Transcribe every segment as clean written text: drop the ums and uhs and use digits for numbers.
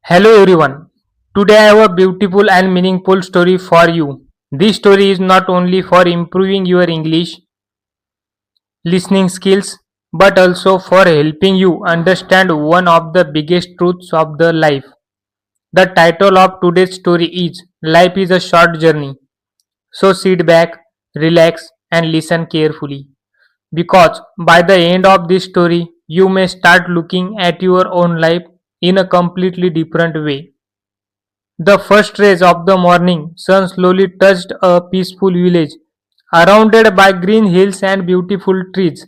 Hello everyone. Today I have a beautiful and meaningful story for you. This story is not only for improving your English listening skills but also for helping you understand one of the biggest truths of the life. The title of today's story is Life is a Short Journey. So sit back, relax and listen carefully because by the end of this story you may start looking at your own life in a completely different way. The first rays of the morning sun slowly touched a peaceful village, surrounded by green hills and beautiful trees.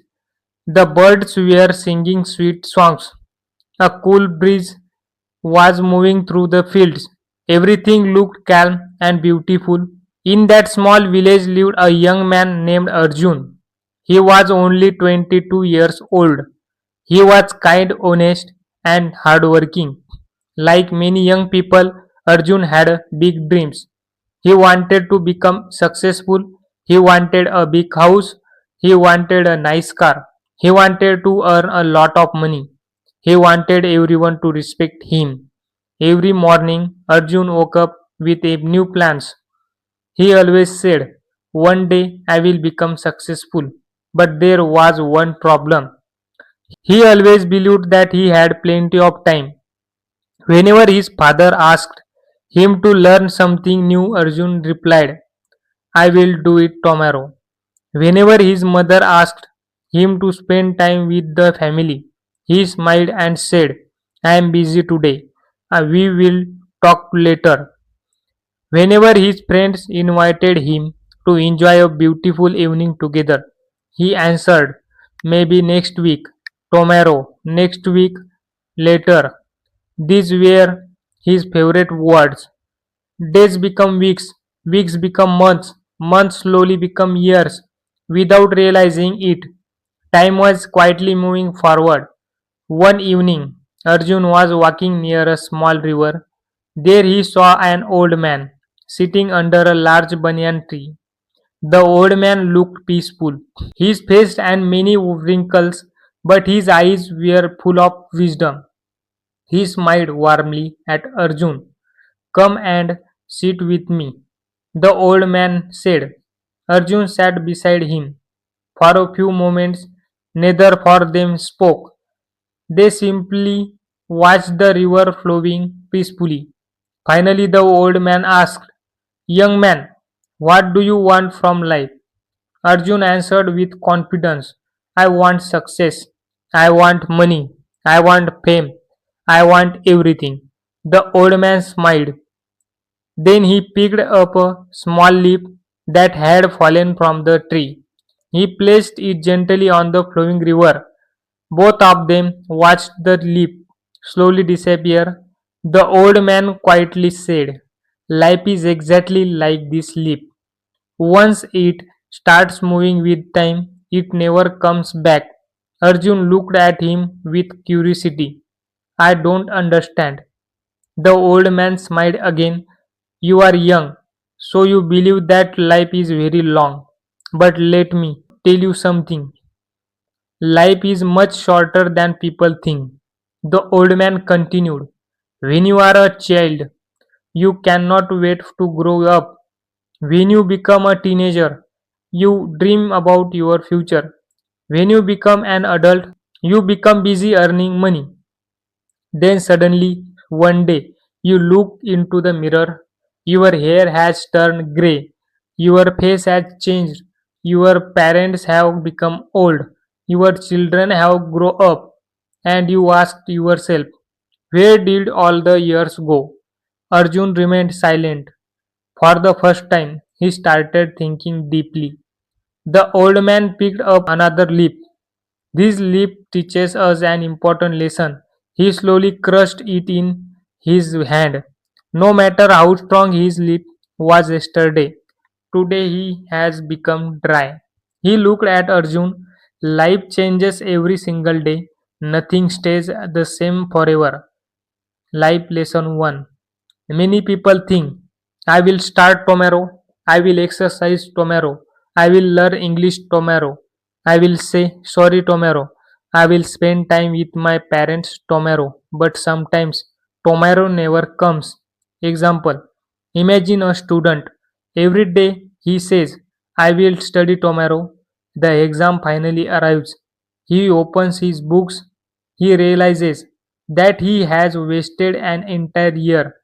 The birds were singing sweet songs. A cool breeze was moving through the fields. Everything looked calm and beautiful. In that small village lived a young man named Arjun. He was only 22 years old. He was kind, honest, and hardworking. Like many young people, Arjun had big dreams. He wanted to become successful. He wanted a big house. He wanted a nice car. He wanted to earn a lot of money. He wanted everyone to respect him. Every morning, Arjun woke up with a new plans. He always said, "One day I will become successful." But there was one problem. He always believed that he had plenty of time. Whenever his father asked him to learn something new, Arjun replied, "I will do it tomorrow." Whenever his mother asked him to spend time with the family, he smiled and said, "I am busy today. We will talk later." Whenever his friends invited him to enjoy a beautiful evening together, he answered, "Maybe next week, tomorrow, next week, later." These were his favorite words. Days become weeks, weeks become months, months slowly become years. Without realizing it, time was quietly moving forward. One evening, Arjun was walking near a small river. There he saw an old man sitting under a large banyan tree. The old man looked peaceful. His face had many wrinkles, but his eyes were full of wisdom. He smiled warmly at Arjun. "Come and sit with me," the old man said. Arjun sat beside him. For a few moments, neither of them spoke. They simply watched the river flowing peacefully. Finally, the old man asked, "Young man, what do you want from life?" Arjun answered with confidence, "I want success. I want money. I want fame. I want everything." The old man smiled. Then he picked up a small leaf that had fallen from the tree. He placed it gently on the flowing river. Both of them watched the leaf slowly disappear. The old man quietly said, "Life is exactly like this leaf. Once it starts moving with time, it never comes back." Arjun looked at him with curiosity. "I don't understand." The old man smiled again. "You are young, so you believe that life is very long. But let me tell you something. Life is much shorter than people think." The old man continued, "When you are a child, you cannot wait to grow up. When you become a teenager, you dream about your future. When you become an adult, you become busy earning money. Then suddenly, one day, you look into the mirror. Your hair has turned grey. Your face has changed. Your parents have become old. Your children have grown up. And you ask yourself, where did all the years go?" Arjun remained silent. For the first time, he started thinking deeply. The old man picked up another leaf. This leaf teaches us an important lesson. He slowly crushed it in his hand. No matter how strong his leaf was yesterday, today he has become dry. He looked at Arjun. Life changes every single day. Nothing stays the same forever. Life lesson 1. Many people think, "I will start tomorrow. I will exercise tomorrow. I will learn English tomorrow. I will say sorry tomorrow. I will spend time with my parents tomorrow." But sometimes tomorrow never comes. Example: imagine a student. Every day he says, I will study tomorrow. The exam finally arrives. He opens his books. He realizes that he has wasted an entire year.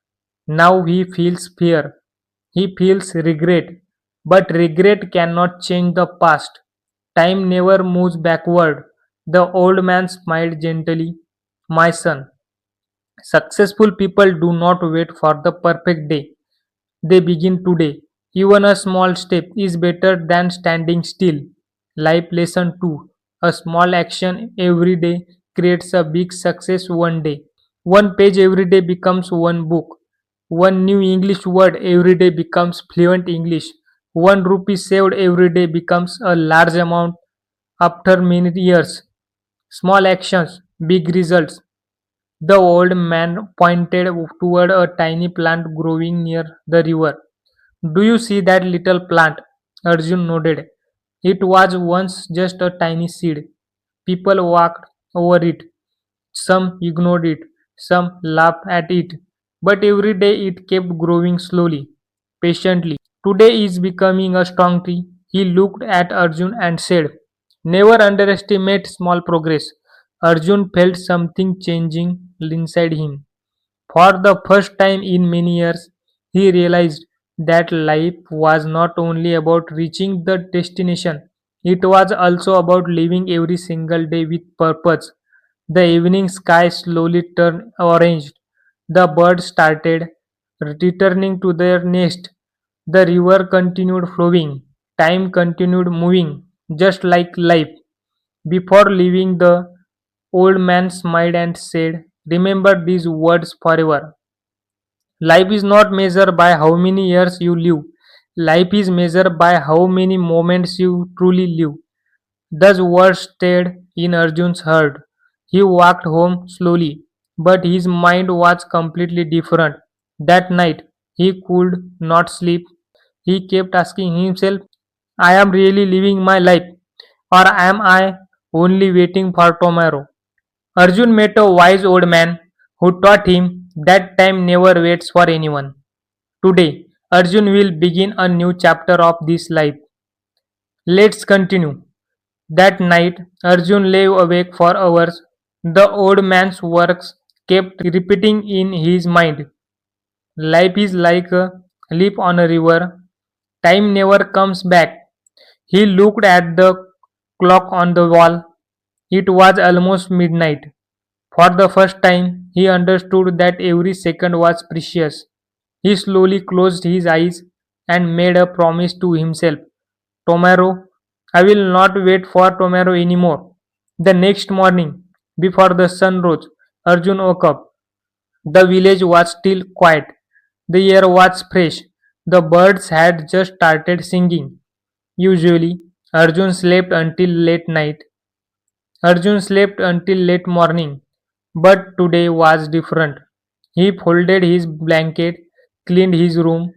Now he feels fear. He feels regret. But regret cannot change the past. Time never moves backward. The old man smiled gently. My son, successful people do not wait for the perfect day. They begin today. Even a small step is better than standing still. Life lesson 2. A small action every day creates a big success one day. One page every day becomes one book. One new English word every day becomes fluent English. 1 rupee saved every day becomes a large amount after many years. Small actions, big results. The old man pointed toward a tiny plant growing near the river. Do you see that little plant? Arjun nodded. It was once just a tiny seed. People walked over it. Some ignored it. Some laughed at it. But every day it kept growing slowly, patiently. Today is becoming a strong tree. He looked at Arjun and said, never underestimate small progress. Arjun felt something changing inside him. For the first time in many years, he realized that life was not only about reaching the destination, it was also about living every single day with purpose. The evening sky slowly turned orange. The birds started returning to their nest. The river continued flowing. Time continued moving, just like life. Before leaving, the old man smiled and said, remember these words forever. Life is not measured by how many years you live. Life is measured by how many moments you truly live. Those words stayed in Arjun's heart. He walked home slowly, but his mind was completely different. That night, he could not sleep. He kept asking himself, I am really living my life, or am I only waiting for tomorrow? Arjun met a wise old man who taught him that time never waits for anyone. Today, Arjun will begin a new chapter of this life. Let's continue. That night, Arjun lay awake for hours. The old man's words kept repeating in his mind. Life is like a leap on a river. Time never comes back. He looked at the clock on the wall. It was almost midnight. For the first time, he understood that every second was precious. He slowly closed his eyes and made a promise to himself. Tomorrow, I will not wait for tomorrow anymore. The next morning, before the sun rose, Arjun woke up. The village was still quiet. The air was fresh. The birds had just started singing. Usually, Arjun slept until late night. Arjun slept until late morning. But today was different. He folded his blanket, cleaned his room,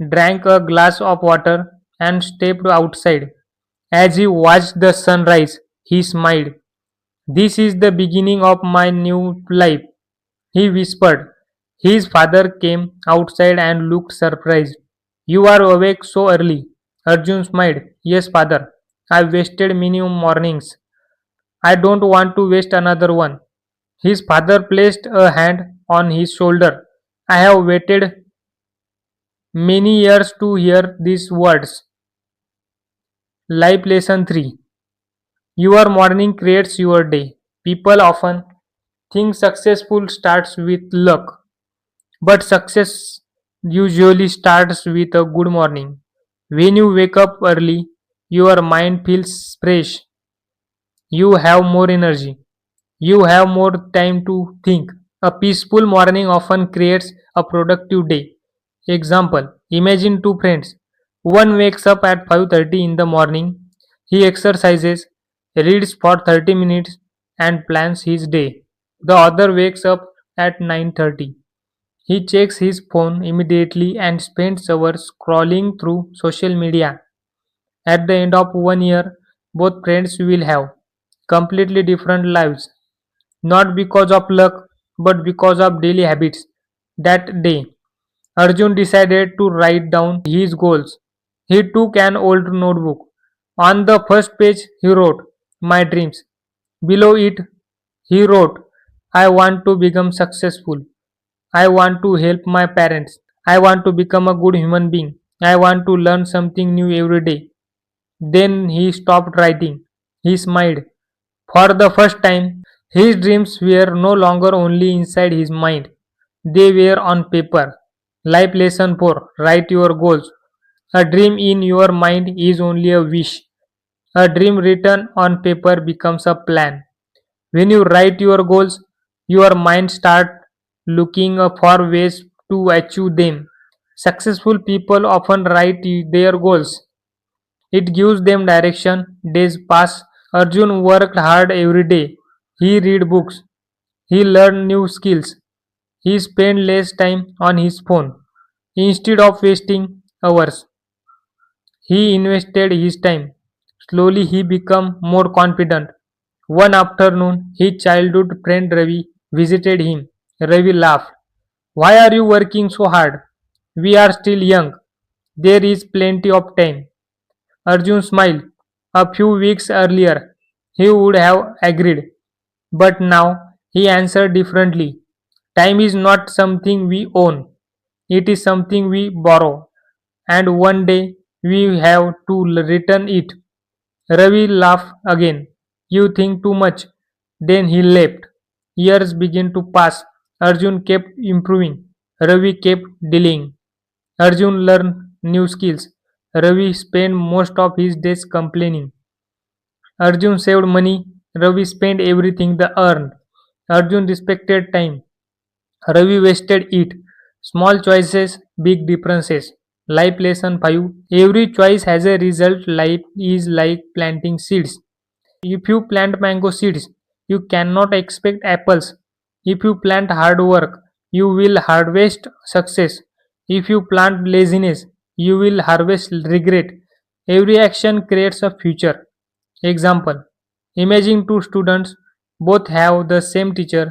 drank a glass of water, and stepped outside. As he watched the sunrise, he smiled. This is the beginning of my new life, he whispered. His father came outside and looked surprised. You are awake so early. Arjun smiled. Yes, father. I wasted many mornings. I don't want to waste another one. His father placed a hand on his shoulder. I have waited many years to hear these words. Life lesson 3. Your morning creates your day. People often think successful starts with luck, but success usually starts with a good morning. When you wake up early, your mind feels fresh. You have more energy. You have more time to think. A peaceful morning often creates a productive day. Example: imagine two friends. One wakes up at 5:30 in the morning. He exercises, reads for 30 minutes and plans his day. The other wakes up at 9:30. He checks his phone immediately and spends hours scrolling through social media. At the end of 1 year, both friends will have completely different lives, not because of luck, but because of daily habits. That day, Arjun decided to write down his goals. He took an old notebook. On the first page, he wrote, "My dreams." Below it, he wrote, "I want to become successful. I want to help my parents. I want to become a good human being. I want to learn something new every day." Then he stopped writing. He smiled. For the first time, his dreams were no longer only inside his mind, they were on paper. Life lesson 4: Write your goals. A dream in your mind is only a wish. A dream written on paper becomes a plan. When you write your goals, your mind starts looking for ways to achieve them. Successful people often write their goals. It gives them direction. Days pass. Arjun worked hard every day. He read books. He learned new skills. He spent less time on his phone. Instead of wasting hours, he invested his time. Slowly he became more confident. One afternoon, his childhood friend Ravi visited him. Ravi laughed. "Why are you working so hard? We are still young. There is plenty of time." Arjun smiled. A few weeks earlier, he would have agreed, but now he answered differently. Time is not something we own, it is something we borrow, and one day we have to return it. Ravi laughed again. "You think too much." Then he left. Years began to pass. Arjun kept improving. Ravi kept delaying. Arjun learned new skills. Ravi spent most of his days complaining. Arjun saved money. Ravi spent everything they earned. Arjun respected time. Ravi wasted it. Small choices, big differences. Life lesson 5. Every choice has a result. Life is like planting seeds. If you plant mango seeds, you cannot expect apples. If you plant hard work, you will harvest success. If you plant laziness, you will harvest regret. Every action creates a future. Example: imagine two students, both have the same teacher,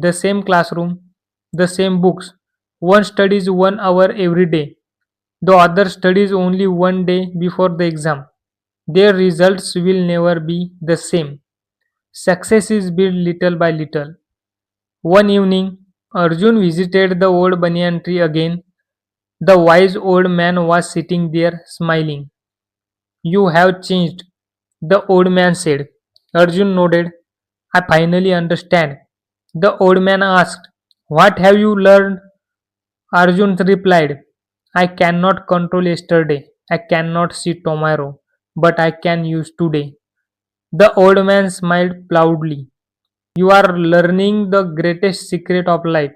the same classroom, the same books. One studies 1 hour every day, the other studies only one day before the exam. Their results will never be the same. Success is built little by little. One evening, Arjun visited the old banyan tree again. The wise old man was sitting there smiling. "You have changed," the old man said. Arjun nodded. "I finally understand." The old man asked, "What have you learned?" Arjun replied, "I cannot control yesterday. I cannot see tomorrow, but I can use today." The old man smiled proudly. "You are learning the greatest secret of life.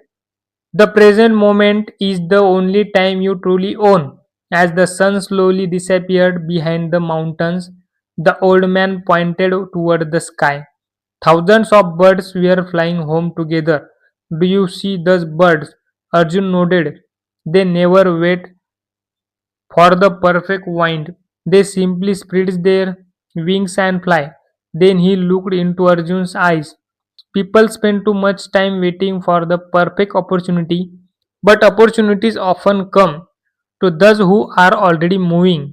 The present moment is the only time you truly own." As the sun slowly disappeared behind the mountains, the old man pointed toward the sky. Thousands of birds were flying home together. "Do you see those birds?" Arjun nodded. "They never wait for the perfect wind. They simply spread their wings and fly." Then he looked into Arjun's eyes. People spend too much time waiting for the perfect opportunity, but opportunities often come to those who are already moving.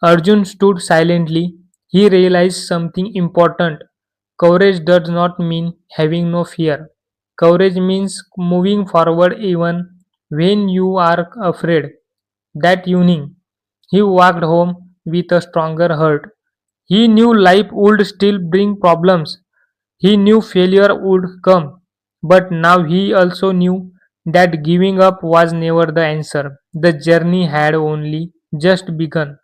Arjun stood silently. He realized something important. Courage does not mean having no fear. Courage means moving forward even when you are afraid. That evening, he walked home with a stronger heart. He knew life would still bring problems. He knew failure would come. But now he also knew that giving up was never the answer. The journey had only just begun.